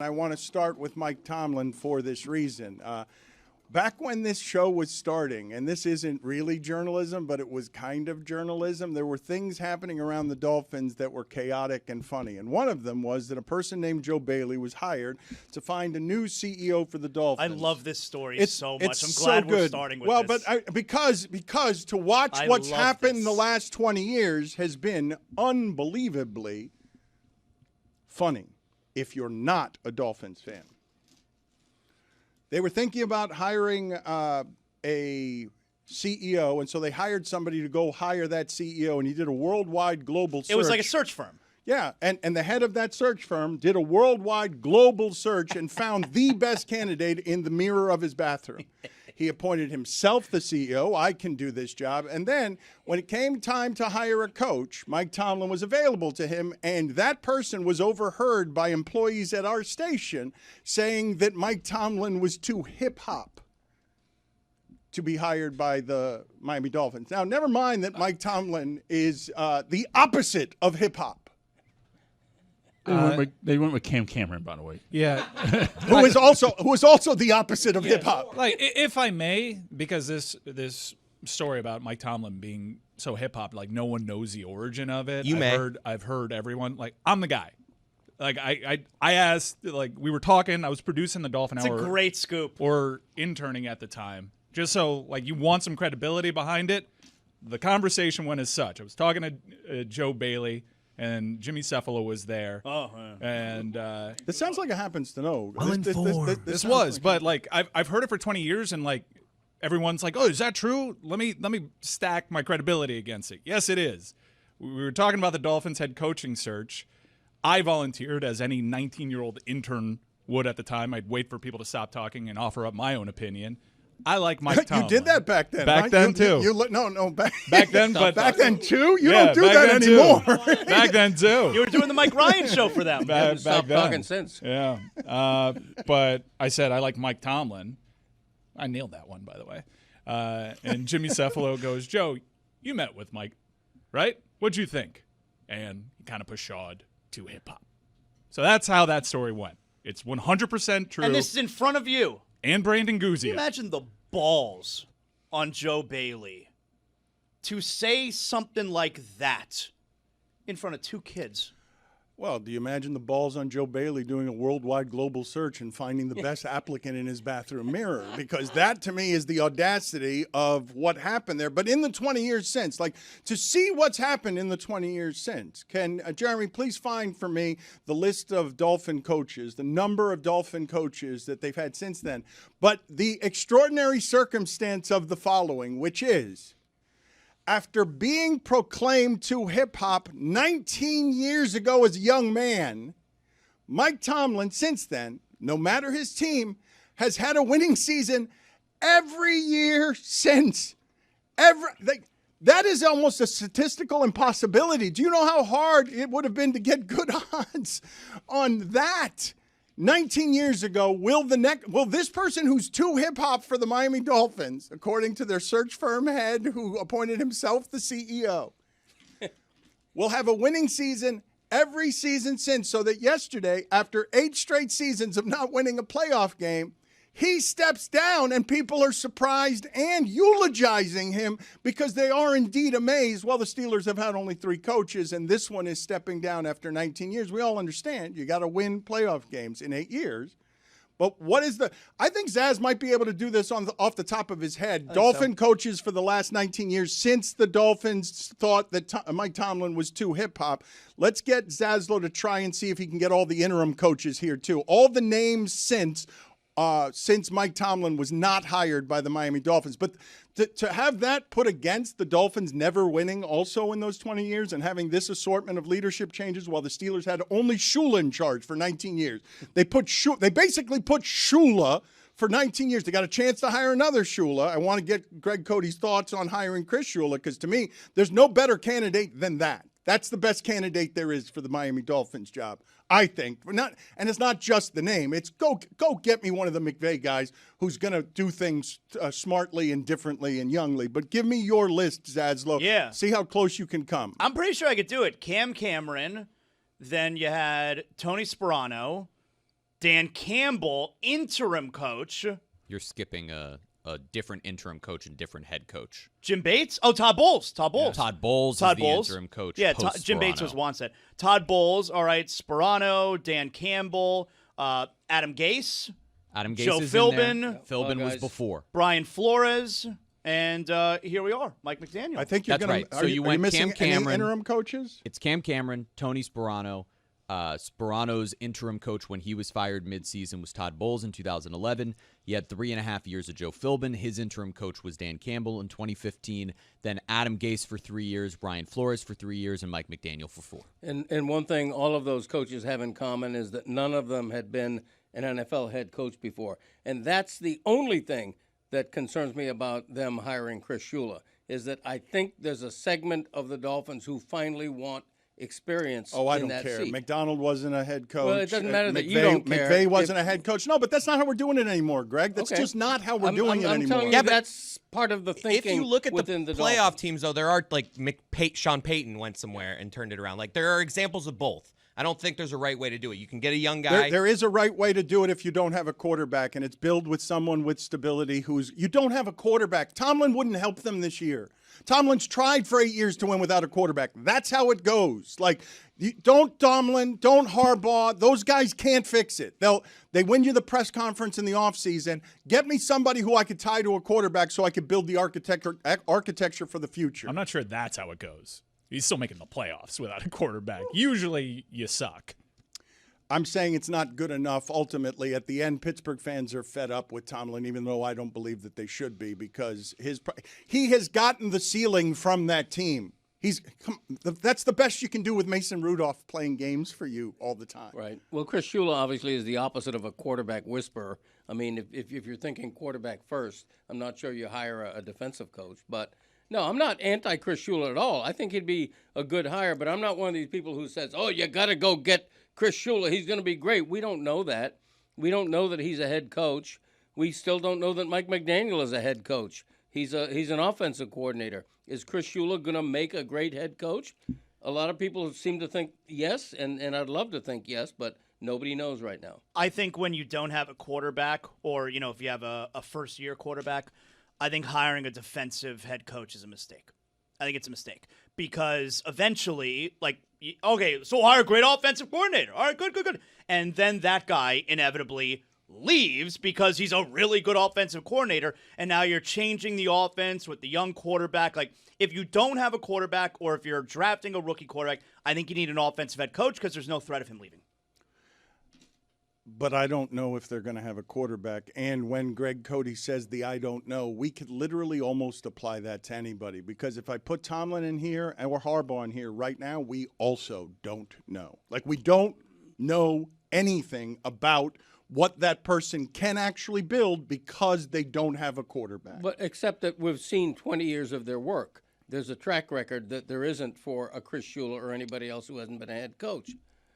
I want to start with Mike Tomlin for this reason. Back when this show was starting, and this isn't really journalism, but it was kind of journalism, there were things happening around the Dolphins that were chaotic and funny. And one of them was that a person named Joe Bailey was hired to find a new CEO for the Dolphins. I love this story so much. I'm so glad good. we're starting with this. Well, but because to watch what's happened in the last 20 years has been unbelievably funny if you're not a Dolphins fan. They were thinking about hiring a CEO, and so they hired somebody to go hire that CEO, and he did a worldwide global search. It was like a search firm. Yeah, and the head of that search firm did a worldwide global search and found the best candidate in the mirror of his bathroom. He appointed himself the CEO. I can do this job. And then when it came time to hire a coach, Mike Tomlin was available to him, and that person was overheard by employees at our station saying that Mike Tomlin was too hip-hop to be hired by the Miami Dolphins. Now, never mind that Mike Tomlin is the opposite of hip-hop. They went with Cam Cameron, by the way. Yeah, who is also the opposite of hip hop. Like, if I may, because this story about Mike Tomlin being so hip hop, like no one knows the origin of it. I've heard everyone. Like, I'm the guy. Like I asked. Like, we were talking. I was producing the Dolphin Hour. It's a great scoop. Or interning at the time, just so like you want some credibility behind it. The conversation went as such. I was talking to Joe Bailey. And Jimmy Cephalo was there. Oh, yeah. And this sounds like it happens to know. This was, but like I've heard it for 20 years, and like everyone's like, "Oh, is that true?" Let me stack my credibility against it. Yes, it is. We were talking about the Dolphins head coaching search. I volunteered as any 19-year-old intern would at the time. I'd wait for people to stop talking and offer up my own opinion. I like Mike Tomlin. You did that back then. Back right? then too. Back then, but back then too. You don't do that anymore. Back then too. You were doing the Mike Ryan show for them. Back then. Talking since. Yeah. But I said I like Mike Tomlin. I nailed that one, by the way. And Jimmy Cephalo goes, "Joe, you met with Mike, right? What'd you think?" And he kind of pshawed to hip hop. So that's how that story went. It's 100% true. And this is in front of you. And Brandon Guzia. Can you imagine the balls on Joe Bailey to say something like that in front of two kids? Well, do you imagine the balls on Joe Bailey doing a worldwide global search and finding the best applicant in his bathroom mirror? Because that, to me, is the audacity of what happened there. But in the 20 years since, like, to see what's happened in the 20 years since, can Jeremy please find for me the list of Dolphin coaches, the number of Dolphin coaches that they've had since then. But the extraordinary circumstance of the following, which is, after being proclaimed to hip-hop 19 years ago as a young man, Mike Tomlin, since then, no matter his team, has had a winning season every year since. That is almost a statistical impossibility. Do you know how hard it would have been to get good odds on that? 19 years ago, will this person who's too hip-hop for the Miami Dolphins, according to their search firm head who appointed himself the CEO, will have a winning season every season since, so that yesterday, after 8 straight seasons of not winning a playoff game, he steps down and people are surprised and eulogizing him because they are indeed amazed. Well, the Steelers have had only 3 coaches, and this one is stepping down after 19 years. We all understand you got to win playoff games in 8 years. But I think Zaz might be able to do this off the top of his head. Dolphin coaches for the last 19 years since the Dolphins thought that Mike Tomlin was too hip-hop. Let's get Zaslow to try and see if he can get all the interim coaches here, too. All the names since Mike Tomlin was not hired by the Miami Dolphins. But to have that put against the Dolphins never winning also in those 20 years and having this assortment of leadership changes while the Steelers had only Shula in charge for 19 years. They basically put Shula for 19 years. They got a chance to hire another Shula. I want to get Greg Cody's thoughts on hiring Chris Shula because to me, there's no better candidate than that. That's the best candidate there is for the Miami Dolphins job, I think. And it's not just the name. It's go get me one of the McVay guys who's going to do things smartly and differently and youngly. But give me your list, Zaslow. Yeah. See how close you can come. I'm pretty sure I could do it. Cam Cameron, then you had Tony Sperano, Dan Campbell, interim coach. You're skipping a different interim coach and different head coach. Jim Bates? Oh, Todd Bowles. Todd Bowles. Yeah. Todd Bowles is the interim coach. Yeah, Jim Bates was once at. Todd Bowles, all right, Sperano, Dan Campbell, Adam Gase. Joe is Philbin. in there. Philbin was before. Brian Flores. And here we are, Mike McDaniel. I think you're That's going right. to. So you went missing Cam Cameron. any interim coaches? It's Cam Cameron, Tony Sperano. Sperano's interim coach when he was fired midseason was Todd Bowles in 2011. He had 3.5 years of Joe Philbin. His interim coach was Dan Campbell in 2015. Then Adam Gase for 3 years, Brian Flores for 3 years, and Mike McDaniel for 4. And one thing all of those coaches have in common is that none of them had been an NFL head coach before. And that's the only thing that concerns me about them hiring Chris Shula, is that I think there's a segment of the Dolphins who finally want experience. Oh, I in don't that care. seat. McDonald wasn't a head coach. Well, it doesn't matter that you don't care. McVay wasn't a head coach. No, but that's not how we're doing it anymore, Greg. That's Okay. just not how we're doing it I'm anymore. telling Yeah, you, but that's part of the thinking. If you look at within the playoff Dolphins. teams, though, there are like Sean Payton went somewhere and turned it around. Like there are examples of both. I don't think there's a right way to do it. You can get a young guy. There is a right way to do it if you don't have a quarterback, and it's build with someone with stability you don't have a quarterback. Tomlin wouldn't help them this year. Tomlin's tried for 8 years to win without a quarterback. That's how it goes. Like, don't Tomlin, don't Harbaugh. Those guys can't fix it. They win you the press conference in the offseason. Get me somebody who I could tie to a quarterback so I could build the architecture for the future. I'm not sure that's how it goes. He's still making the playoffs without a quarterback. Usually you suck. I'm saying it's not good enough. Ultimately, at the end, Pittsburgh fans are fed up with Tomlin, even though I don't believe that they should be, because he has gotten the ceiling from that team. That's the best you can do with Mason Rudolph playing games for you all the time. Right. Well, Chris Shula obviously is the opposite of a quarterback whisperer. I mean, if you're thinking quarterback first, I'm not sure you hire a defensive coach. But, no, I'm not anti-Chris Shula at all. I think he'd be a good hire, but I'm not one of these people who says, oh, you got to go get Chris Shula. He's going to be great. We don't know that. We don't know that he's a head coach. We still don't know that Mike McDaniel is a head coach. He's an offensive coordinator. Is Chris Shula going to make a great head coach? A lot of people seem to think yes, and I'd love to think yes, but nobody knows right now. I think when you don't have a quarterback, or if you have a first-year quarterback, I think hiring a defensive head coach is a mistake. I think it's a mistake because eventually, okay, so hire a great offensive coordinator. All right, good. And then that guy inevitably leaves because he's a really good offensive coordinator, and now you're changing the offense with the young quarterback. Like, if you don't have a quarterback or if you're drafting a rookie quarterback, I think you need an offensive head coach because there's no threat of him leaving. But I don't know if they're going to have a quarterback. And when Greg Cody says the I don't know, we could literally almost apply that to anybody. Because if I put Tomlin in here or Harbaugh in here right now, we also don't know. Like, we don't know anything about what that person can actually build because they don't have a quarterback. But except that we've seen 20 years of their work. There's a track record that there isn't for a Chris Shula or anybody else who hasn't been a head coach.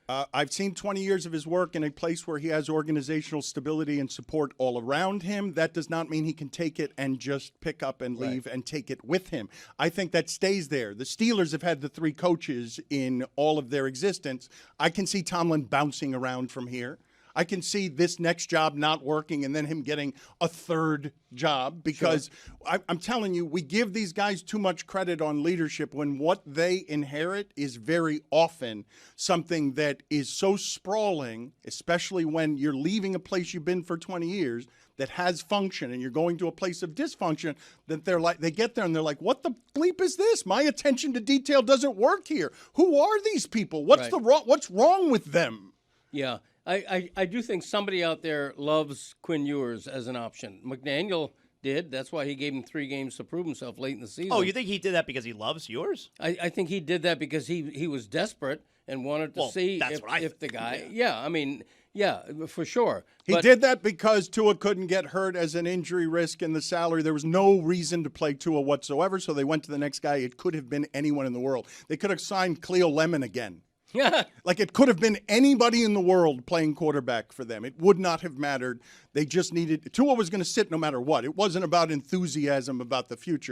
I've seen 20 years of his work in a place where he has organizational stability and support all around him. That does not mean he can take it and just pick up and leave and take it with him. I think that stays there. The Steelers have had the 3 coaches in all of their existence. I can see Tomlin bouncing around from here. I can see this next job not working and then him getting a third job because I'm telling you, we give these guys too much credit on leadership when what they inherit is very often something that is so sprawling, especially when you're leaving a place you've been for 20 years that has function and you're going to a place of dysfunction, that they get there and they're like, what the bleep is this? My attention to detail doesn't work here. Who are these people? What's wrong with them? Yeah. I do think somebody out there loves Quinn Ewers as an option. McDaniel did. That's why he gave him 3 games to prove himself late in the season. Oh, you think he did that because he loves yours? I think he did that because he was desperate and wanted to see if the guy. Yeah, I mean, yeah, for sure. He did that because Tua couldn't get hurt as an injury risk in the salary. There was no reason to play Tua whatsoever, so they went to the next guy. It could have been anyone in the world. They could have signed Cleo Lemon again. Like, it could have been anybody in the world playing quarterback for them. It would not have mattered. They just needed – Tua was going to sit no matter what. It wasn't about enthusiasm about the future.